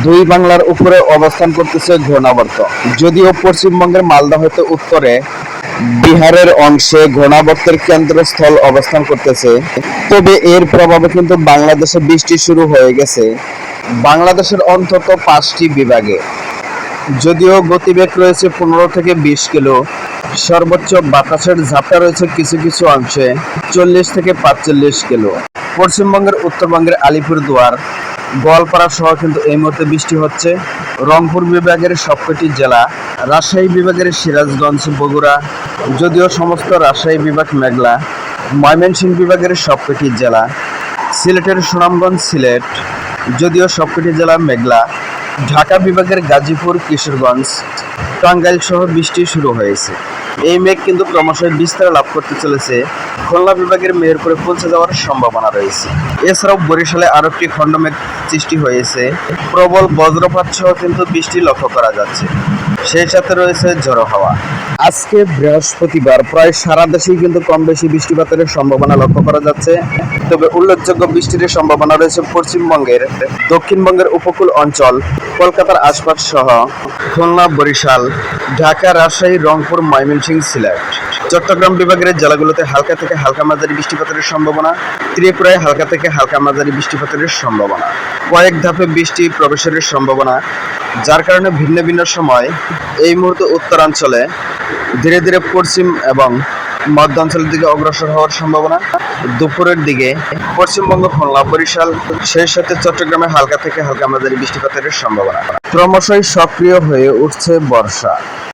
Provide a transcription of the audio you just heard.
দুই বাংলার উপরে অবস্থান করতেছে ঘূর্ণাবর্ত। যদিও পশ্চিমবঙ্গের মালদা হতে উত্তরে বিহারের অংশে ঘূর্ণাবর্তের কেন্দ্রস্থল অবস্থান করতেছে, তবে এর প্রভাবে কিন্তু বাংলাদেশে বৃষ্টি শুরু হয়ে গেছে বাংলাদেশের অন্তত 5টি বিভাগে। যদিও গতিবেগ রয়েছে 15 থেকে 20 কিলো, সর্বোচ্চ বাতাসের ঝাপটা রয়েছে কিছু কিছু অংশে 40 থেকে 45 কিলো। পশ্চিমবঙ্গের উত্তরবঙ্গের আলিপুরদুয়ার, গোয়ালপাড়া সহ কিন্তু এই মুহূর্তে বৃষ্টি হচ্ছে। রংপুর বিভাগের সবকটি জেলা, রাজশাহী বিভাগের সিরাজগঞ্জ, বগুড়া, যদিও সমস্ত রাজশাহী বিভাগ মেঘলা, ময়মনসিংহ বিভাগের সবকটি জেলা, সিলেটের সুনামগঞ্জ, সিলেট, যদিও সবকটি জেলা মেঘলা, ঢাকা বিভাগের গাজীপুর, কিশোরগঞ্জ, টাঙ্গাইল সহ বৃষ্টি শুরু হয়েছে। এই মেঘ কিন্তু ক্রমশই বিস্তার লাভ করতে চলেছে, খুলনা বিভাগের মেহেরপুরে পৌঁছে যাওয়ার সম্ভাবনা রয়েছে। এছাড়াও বরিশালে আরো একটি খণ্ডমেঘ সৃষ্টি হয়েছে, প্রবল বজ্রপাত সহ কিন্তু বৃষ্টি লক্ষ্য করা যাচ্ছে, সেই সাথে রয়েছে ঝোড়ো হাওয়া। আজকে বৃহস্পতিবার প্রায় সারা দেশেই কিন্তু কম বেশি বৃষ্টিপাতের সম্ভাবনা লক্ষ্য করা যাচ্ছে, তবে উল্লেখযোগ্য বৃষ্টির সম্ভাবনা রয়েছে পশ্চিমবঙ্গের, দক্ষিণবঙ্গের উপকূল অঞ্চল, কলকাতার আশপাশ সহ খুলনা, বরিশাল, ঢাকা, রাজশাহী, রংপুর, ময়মনসিংহ, সিলেট, চট্টগ্রাম বিভাগের জেলাগুলোতে হালকা থেকে হালকা মাঝারি বৃষ্টিপাতের সম্ভাবনা, ত্রিপুরায় হালকা থেকে হালকা মাঝারি বৃষ্টিপাতের সম্ভাবনা, কয়েক ধাপে বৃষ্টি প্রবেশের সম্ভাবনা, যার কারণে ভিন্ন ভিন্ন সময় এই মুহূর্তে উত্তরাঞ্চলে ধীরে ধীরে পশ্চিম এবং মধ্যাঞ্চলের দিকে অগ্রসর হওয়ার সম্ভাবনা। দুপুরের দিকে পশ্চিমবঙ্গ, খুলনা, বরিশাল, সেই সাথে চট্টগ্রামে হালকা থেকে হালকা মাঝারি বৃষ্টিপাতের সম্ভাবনা। ক্রমশই সক্রিয় হয়ে উঠছে বর্ষা।